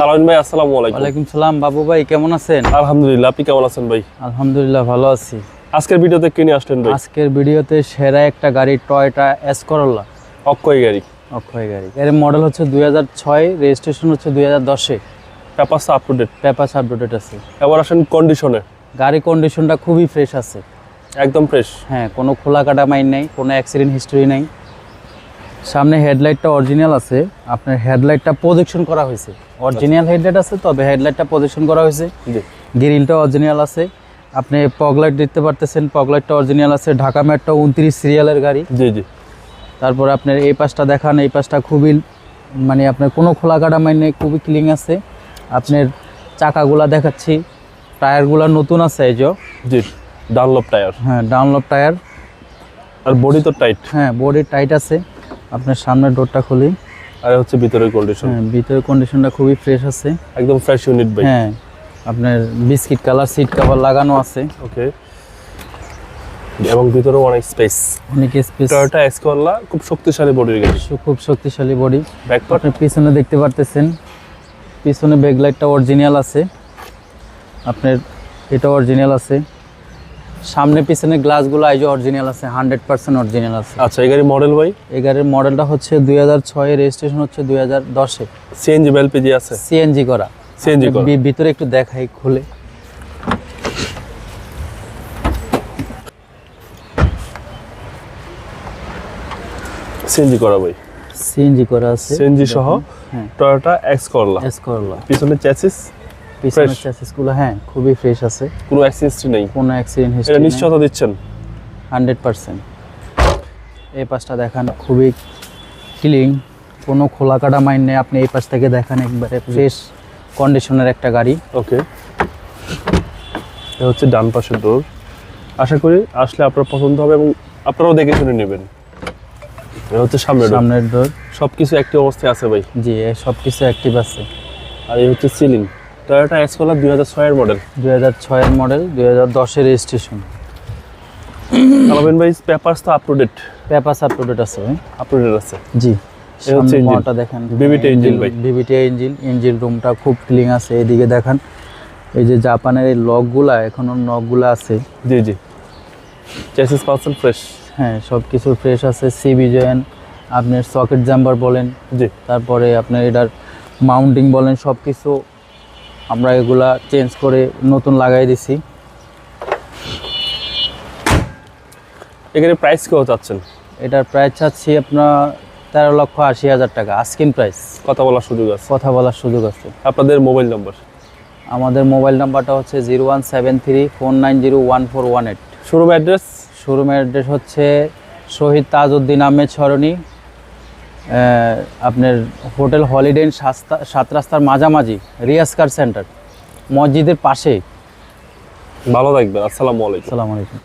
আলামিন ভাই আসসালামু আলাইকুম। ওয়ালাইকুম সালাম। বাবু ভাই কেমন আছেন? আলহামদুলিল্লাহ, আপনি কেমন আছেন ভাই? আলহামদুলিল্লাহ ভালো আছি। আজকের ভিডিওতে কি নিয়ে আসলেন ভাই? আজকের ভিডিওতে সেরা একটা গাড়ি, টয়োটা এস করোলা অক্ষয় গাড়ি। অক্ষয় গাড়ি। এর মডেল হচ্ছে 2006, রেজিস্ট্রেশন হচ্ছে 2010-এ। Papers up to date. Papers updated আছে। এবার আসেন কন্ডিশনে। গাড়ি কন্ডিশনটা খুবই ফ্রেশ আছে, একদম ফ্রেশ। হ্যাঁ, কোনো খোলা কাটা মাইন নাই, কোনো অ্যাক্সিডেন্ট হিস্টরি নাই। সামনে হেডলাইটটা অরিজিনাল আছে, আপনার হেডলাইটটা প্রজেকশন করা হয়েছে। অরিজিনাল হেডলাইট আছে, তবে হেডলাইটটা প্রজেকশন করা হয়েছে। জি। গ্রিলটা অরিজিনাল আছে। আপনি পগলাইট দেখতে পারতেছেন, পগলাইটটা অরিজিনাল আছে। ঢাকা মেট্রো 29 সিরিয়ালের গাড়ি। জি জি। তারপর আপনার এই পাশটা দেখান, এই পাশটা খুবই মানে আপনার কোনো খোলা কাটা মাইন নেই, খুবই ক্লিন আছে। আপনার চাকাগুলা দেখাচ্ছি, টায়ারগুলা নতুন আছে এই যে। জি, ডানলপ টায়ার। হ্যাঁ, ডাউনলপ টায়ার। আর বডি তো টাইট। হ্যাঁ, বডি টাইট আছে। আপনার সামনের ডোরটা খুলি। আর হচ্ছে ভিতরের কন্ডিশন। হ্যাঁ, ভিতরের কন্ডিশনটা খুবই ফ্রেশ আছে, একদম ফ্রেশ ইউনিট ভাই। হ্যাঁ। আপনার বিস্কিট কালার সিট কভার লাগানো আছে। ওকে। এবং ভিতরেও অনেক স্পেস। অনেক স্পেস। টয়োটা এস করোলা খুব শক্তিশালী বডির গাড়ি। খুব শক্তিশালী বডি। ব্যাকপার্ট আপনি পিছনে দেখতে পারতেছেন, পিছনে ব্যাকলাইটটা অরিজিনাল আছে। আপনার এটা অরিজিনাল আছে। সামনে পিছনে গ্লাসগুলো আইজো অরিজিনাল আছে, 100% অরিজিনাল আছে। আচ্ছা, এই গাড়ির মডেল ভাই? এই গাড়ির মডেলটা হচ্ছে 2006, রেজিস্ট্রেশন হচ্ছে 2010-এ। সিএনজি বা এলপিজি আছে? সিএনজি করা। সিএনজি করা। ভিতরে একটু দেখাই খুলে। সিএনজি করা ভাই। সিএনজি করা আছে, সিএনজি সহ হ্যাঁ। Toyota X Corolla. এস করলা। পিছনে চ্যাসিস পিছনের চ্যাসিসগুলো হ্যাঁ খুবই ফ্রেশ আছে, কোনো অ্যাক্সিডেন্ট নেই। কোনো অ্যাক্সিডেন্ট এটা হিস্টরি নিশ্চয়তা দিচ্ছেন? 100%। এই পাশটা দেখান, খুবই ক্লিন, কোনো খোলা কাটা মাইন নেই। আপনি এই পাশ থেকে দেখান, একবারে ফ্রেশ কন্ডিশনের একটা গাড়ি। ওকে। এটা হচ্ছে ডান পাশের ডোর। আশা করি আসলে আপনার পছন্দ হবে এবং আপনারাও দেখে শুনে নেবেন। এটা হচ্ছে সামনের ডোর। সবকিছু অ্যাক্টিভ অবস্থায় আছে ভাই। জি, সব কিছু অ্যাক্টিভ আছে। আর এই হচ্ছে সিলিং। টয়োটা এস করোলা 2006 এর মডেল। 2006 এর মডেল, 2010-এর রেজিস্ট্রেশন। আলামিন ভাই, পেপারস তো up to date. Papers update আছে ভাই। আপ টু ডেট আছে। জি। এই হচ্ছে সামনের ইঞ্জিন। মোটরটা দেখেন, VVT ইঞ্জিন ভাই। VVT ইঞ্জিন রুমটা খুব ক্লিন আছে। এদিকে দেখান, এই যে জাপানের এই লকগুলা, এখনো নকগুলা আছে। জি জি। Chassis percent fresh. হ্যাঁ, সব কিছু ফ্রেশ আছে। সিবি জয়েন, আপনার সকেট জাম্পার বলেন, জি। তারপরে আপনার এটার মাউন্টিং বলেন, সব কিছু আমরা এগুলা চেঞ্জ করে নতুন লাগাই দিছি। এখানে প্রাইস কেউ চাচ্ছেন? এটার প্রাইস চাচ্ছি আপনার 13,80,000 টাকা, আস্কিং প্রাইস। কথা বলার সুযোগ আছে? কথা বলার সুযোগ আছে। আপনাদের মোবাইল নাম্বার? আমাদের মোবাইল নাম্বারটা হচ্ছে 0173-490-1418। Showroom address? শোরুমের অ্যাড্রেস হচ্ছে শহীদ তাজউদ্দিন আহমেদ সরণি, আপনার হোটেল হলিডে ইন 7 রাস্তার মাঝামাঝি, রিয়াজ কার সেন্টার, মসজিদের পাশেই। ভালো থাকবেন। আসসালামু আলাইকুম। আসসালামু আলাইকুম।